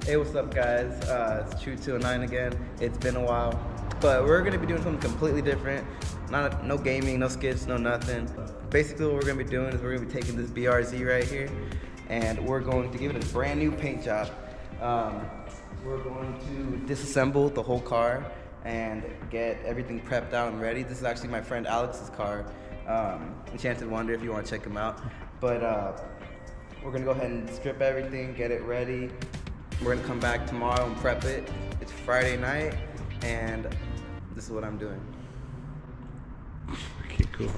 Hey, what's up guys? It's True 209 again. It's been a while, but we're gonna be doing something completely different. No gaming, no skits, no nothing. Basically what we're gonna be doing is we're gonna be taking this BRZ right here and we're going to give it a brand new paint job. We're going to disassemble the whole car and get everything prepped out and ready. This is actually my friend Alex's car, Enchanted Wonder, if you wanna check him out. But we're gonna go ahead and strip everything, get it ready. We're gonna come back tomorrow and prep it. It's Friday night, and this is what I'm doing. Okay, cool.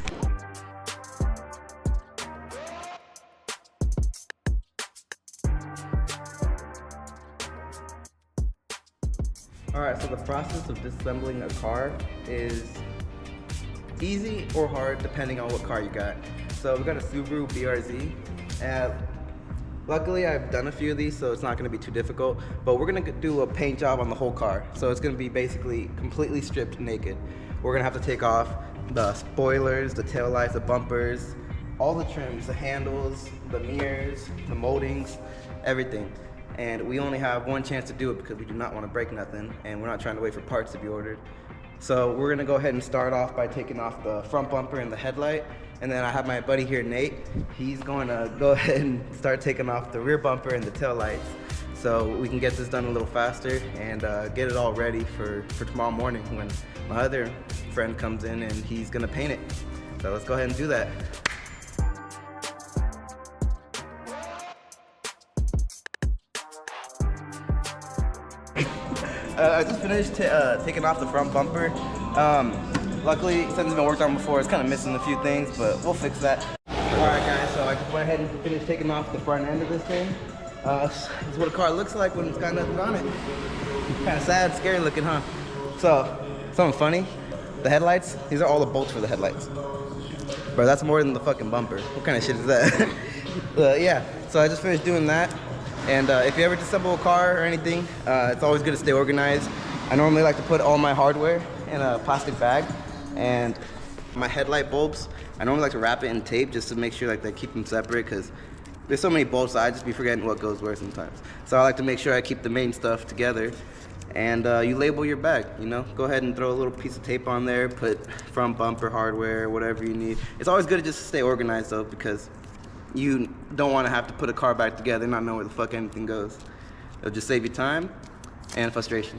All right, so the process of disassembling a car is easy or hard depending on what car you got. So we got a Subaru BRZ. Luckily, I've done a few of these, so it's not gonna be too difficult, but we're gonna do a paint job on the whole car. So it's gonna be basically completely stripped naked. We're gonna have to take off the spoilers, the tail lights, the bumpers, all the trims, the handles, the mirrors, the moldings, everything. And we only have one chance to do it because we do not wanna break nothing, and we're not trying to wait for parts to be ordered. So we're gonna go ahead and start off by taking off the front bumper and the headlight. And then I have my buddy here, Nate. He's going to go ahead and start taking off the rear bumper and the tail lights so we can get this done a little faster and get it all ready for tomorrow morning when my other friend comes in and he's gonna paint it. So let's go ahead and do that. I just finished taking off the front bumper. Luckily, since it's been worked on before, it's kind of missing a few things, but we'll fix that. Alright guys, so I just went ahead and finished taking off the front end of this thing. This is what a car looks like when it's got nothing on it. Kind of sad, scary looking, huh? So, something funny, the headlights, these are all the bolts for the headlights. Bro, that's more than the fucking bumper. What kind of shit is that? Yeah, so I just finished doing that. And if you ever disassemble a car or anything, it's always good to stay organized. I normally like to put all my hardware in a plastic bag, and my headlight bulbs, I normally like to wrap it in tape just to make sure like they keep them separate, because there's so many bolts that I just be forgetting what goes where sometimes. So I like to make sure I keep the main stuff together. And you label your bag, you know? Go ahead and throw a little piece of tape on there, put front bumper, hardware, whatever you need. It's always good to just stay organized though, because you don't want to have to put a car back together and not know where the fuck anything goes. It'll just save you time and frustration.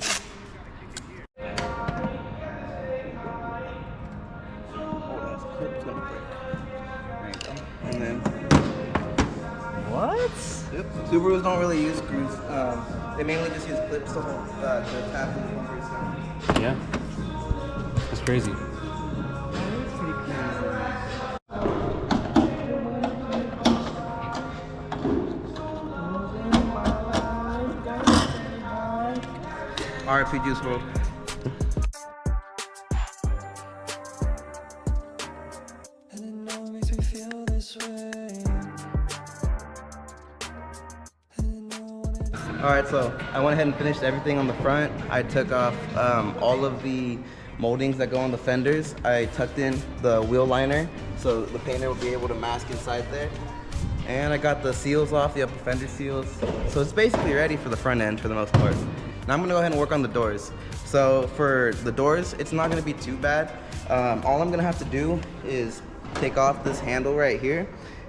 And then, What? yep, Subarus don't really use screws. They mainly just use clips to hold the tab and the bumpers. Yeah. That's crazy. RIP Juice WRLD. Alright, so I went ahead and finished everything on the front. I took off all of the moldings that go on the fenders. I tucked in the wheel liner so the painter will be able to mask inside there. And I got the seals off, the upper fender seals. So it's basically ready for the front end for the most part. Now I'm gonna go ahead and work on the doors. So for the doors, it's not gonna be too bad. All I'm gonna have to do is take off this handle right here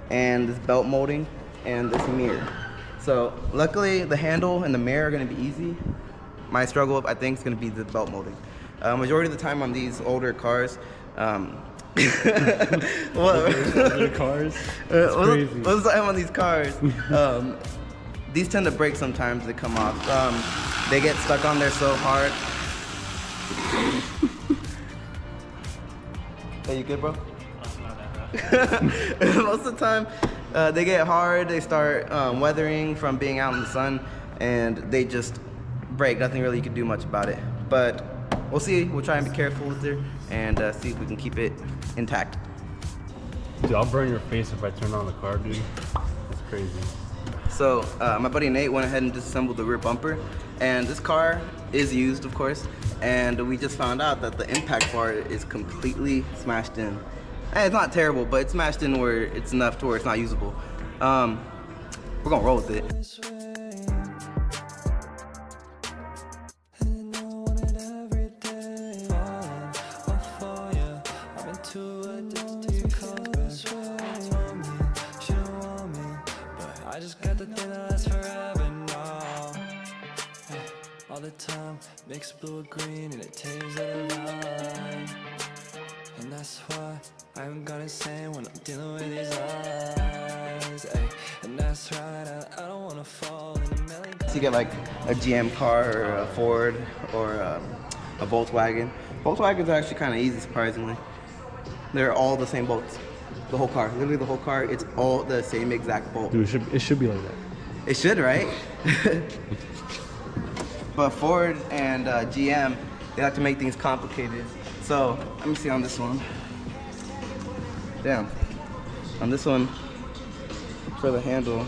and this belt molding and this mirror. So luckily the handle and the mirror are gonna be easy. My struggle, I think, is gonna be the belt molding. Majority of the time on these older cars, Older cars? That's crazy. Most of the time on these cars, these tend to break sometimes, they come off. They get stuck on there so hard. Are you good, bro? Most of the time, they get hard, they start weathering from being out in the sun, and they just break. Nothing really you can do much about it. But we'll see. We'll try and be careful with it and see if we can keep it intact. Dude, I'll burn your face if I turn on the car, dude. That's crazy. So my buddy Nate went ahead and disassembled the rear bumper, and this car is used, of course, and we just found out that the impact bar is completely smashed in. And it's not terrible, but it's smashed in where it's enough to where it's not usable. We're gonna roll with it. the time. Mix blue or green and it tames the vibe. And that's why I'm gonna say when I'm dealing with these eyes, ay. And that's right, I don't wanna fall in a million. So you get like a GM car or a Ford or a Volkswagen. Volkswagens are actually kind of easy, surprisingly. They're all the same bolts. The whole car, literally the whole car, it's all the same exact bolt. Dude, it should be like that. It should, right? But Ford and GM, they like to make things complicated. So let me see on this one. Damn. On this one, for the handle,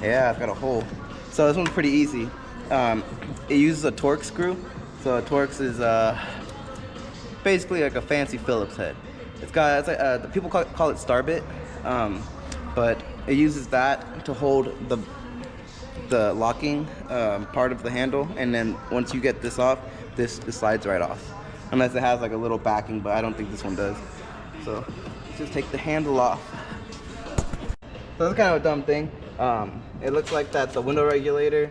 yeah, it's got a hole. So this one's pretty easy. It uses a Torx screw. So a Torx is basically like a fancy Phillips head. It's like the people call it Starbit, but it uses that to hold the locking part of the handle, and then once you get this off, this slides right off. Unless it has like a little backing, but I don't think this one does. So let's just take the handle off. So that's kind of a dumb thing. It looks like that the window regulator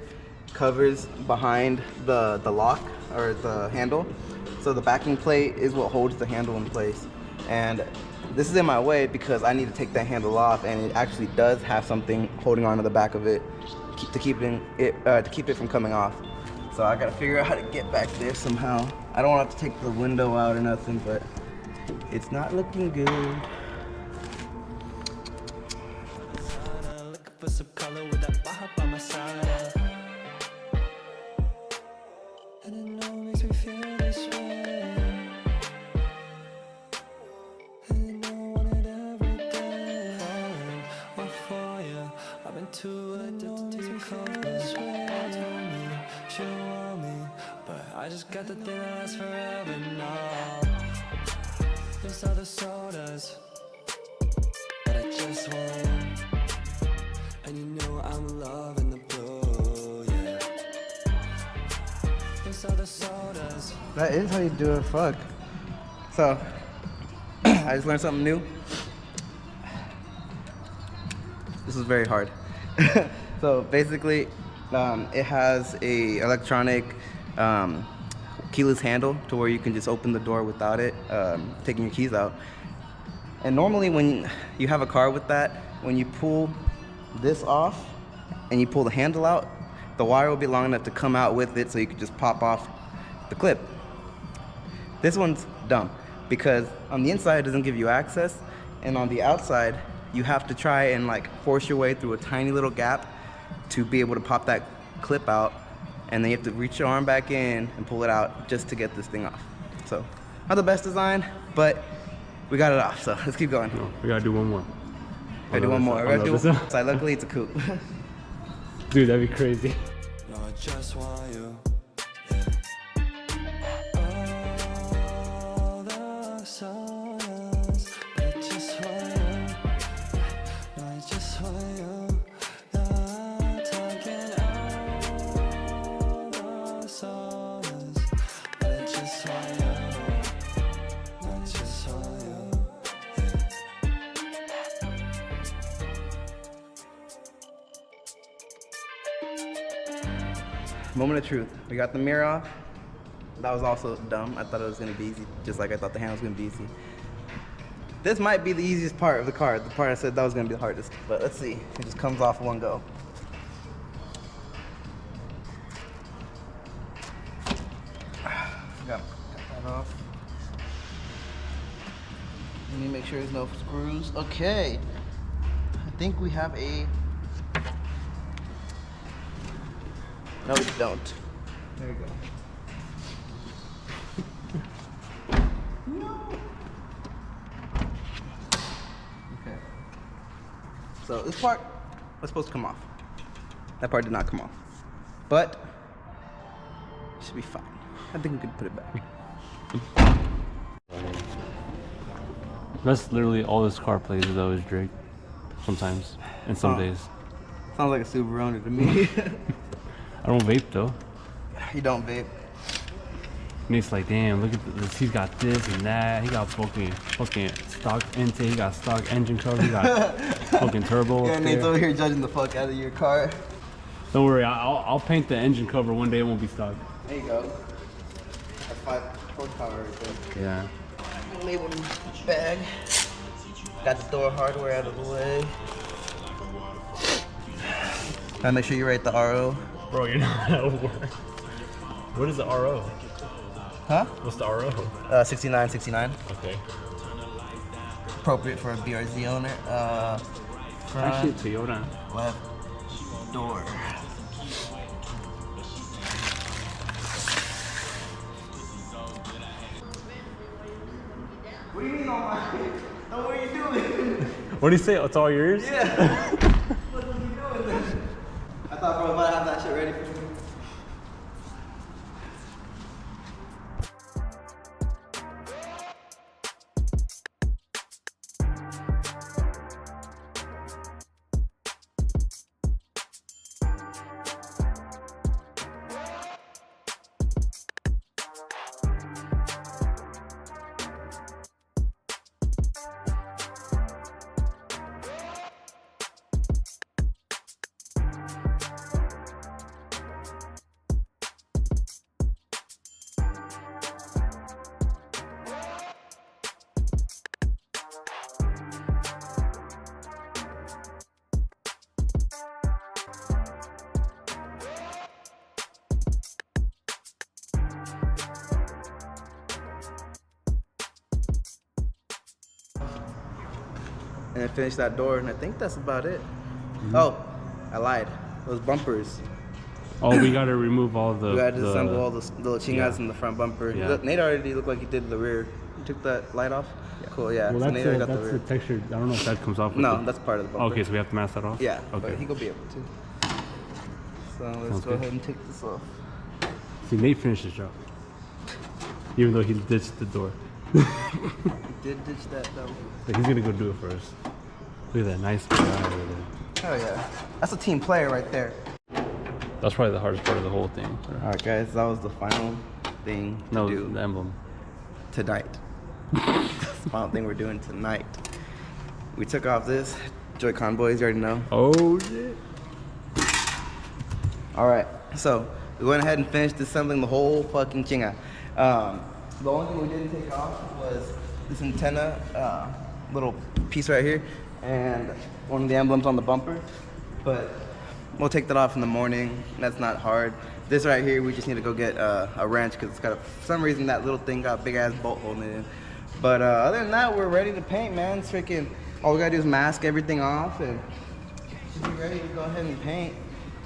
covers behind the lock or the handle. So the backing plate is what holds the handle in place. And this is in my way because I need to take that handle off, and it actually does have something holding onto the back of it to keep it from coming off. So I gotta figure out how to get back there somehow. I don't want to have to take the window out or nothing, but it's not looking good. Looking for some color with that Baja by my side. And I know it makes me feel this way. And I know I want it every day. Falling all for you. I've been too addicted to your this way. Told me she don't want me, but I just got the thing that lasts forever now. There's other sodas, but I just want you. And you know I'm loving the blue, yeah. There's other sodas. That is how you do it, fuck. So, I just learned something new. This is very hard. So basically, it has a electronic keyless handle to where you can just open the door without it taking your keys out. And normally when you have a car with that, when you pull this off and you pull the handle out, the wire will be long enough to come out with it so you can just pop off the clip. This one's dumb because on the inside it doesn't give you access, and on the outside you have to try and like force your way through a tiny little gap to be able to pop that clip out, and then you have to reach your arm back in and pull it out just to get this thing off. So not the best design, but we got it off, so let's keep going. No, we gotta do one more. Gotta do one more. We're gonna do one. So luckily it's a coupe. Dude, that'd be crazy. No, I just want you. All the sodas, but I just want you. No, I just want you. Not talking all the sodas, but I just want you. No, I just want you. Moment of truth. We got the mirror off. That was also dumb. I thought it was gonna be easy, just like I thought the handle was gonna be easy. This might be the easiest part of the car. The part I said that was gonna be the hardest. But let's see. It just comes off in one go. Got that off. Let me make sure there's no screws. Okay. I think we have a... No, we don't. There we go. No. Okay. So this part was supposed to come off. That part did not come off. But it should be fine. I think we can put it back. That's literally all this car plays though is Drake. Sometimes. And some days. Sounds like a Subaru owner to me. I don't vape though. You don't vape. Nate's like, damn, look at this. He's got this and that. He got fucking stock intake. He got stock engine cover. He got fucking turbo. Yeah, up Nate's there. over here judging the fuck out of your car. Don't worry, I'll paint the engine cover one day. It won't be stock. There you go. That's 5 horsepower right there. Yeah. Label bag. Got the door hardware out of the way. Gotta make sure you write the RO. Bro, you're not at work. What is the RO? Huh? What's the RO? 6969. Okay. Appropriate for a BRZ owner. Actually, Front, Toyota. left door. What do you mean all my shit? Oh, what are you doing? What do you say? It's all yours? Yeah. What are you doing then? I thought bro might have that shit ready for me. And then finish that door, and I think that's about it. Oh, I lied. Those bumpers. Oh, we gotta remove all the. We gotta disassemble all the little chingas yeah. in the front bumper. Yeah. Look, Nate already looked like he did the rear. You took that light off? Yeah. Cool, yeah. Well, So that's, Nate already got that's the the rear. texture. I don't know if that comes off. With No, the... that's part of the bumper. Okay, so we have to mask that off. Yeah, Okay. but he gonna be able to. So let's Sounds go good. ahead and take this off. See, Nate finished his job, even though he ditched the door. He did ditch that though. But he's gonna go do it for us. Look at that nice guy over there. Oh yeah. That's a team player right there. That's probably the hardest part of the whole thing. Alright guys, that was the final thing to No, do the emblem. tonight. That's the final thing we're doing tonight. We took off this. Joy-Con boys, you already know. Oh shit. Alright, so we went ahead and finished disassembling the whole fucking chinga. The only thing we didn't take off was this antenna, little piece right here, and one of the emblems on the bumper. But we'll take that off in the morning. That's not hard. This right here, we just need to go get a wrench because it's got for some reason that little thing got a big ass bolt holding it in. But other than that, we're ready to paint, man. It's freaking, all we gotta do is mask everything off and should be ready to go ahead and paint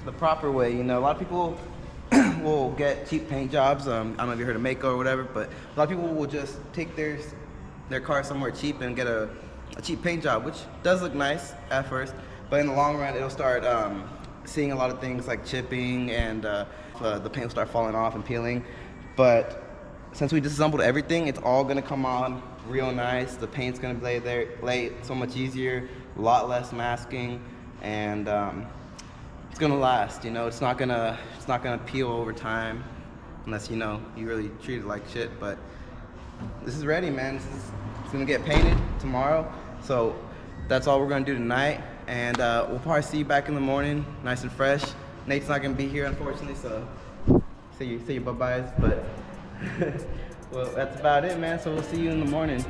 the proper way. You know, a lot of people will get cheap paint jobs. I don't know if you heard of Mako or whatever, but a lot of people will just take their car somewhere cheap and get a cheap paint job, which does look nice at first, but in the long run, it'll start seeing a lot of things like chipping and the paint will start falling off and peeling. But since we disassembled everything, it's all gonna come on real nice. The paint's gonna lay so much easier, a lot less masking, and it's gonna last. You know, it's not gonna peel over time, unless you know you really treat it like shit. But this is ready, man. It's gonna get painted tomorrow, so that's all we're gonna do tonight. And we'll probably see you back in the morning, nice and fresh. Nate's not gonna be here, unfortunately, so say your bye-byes. But well, that's about it, man. So we'll see you in the morning.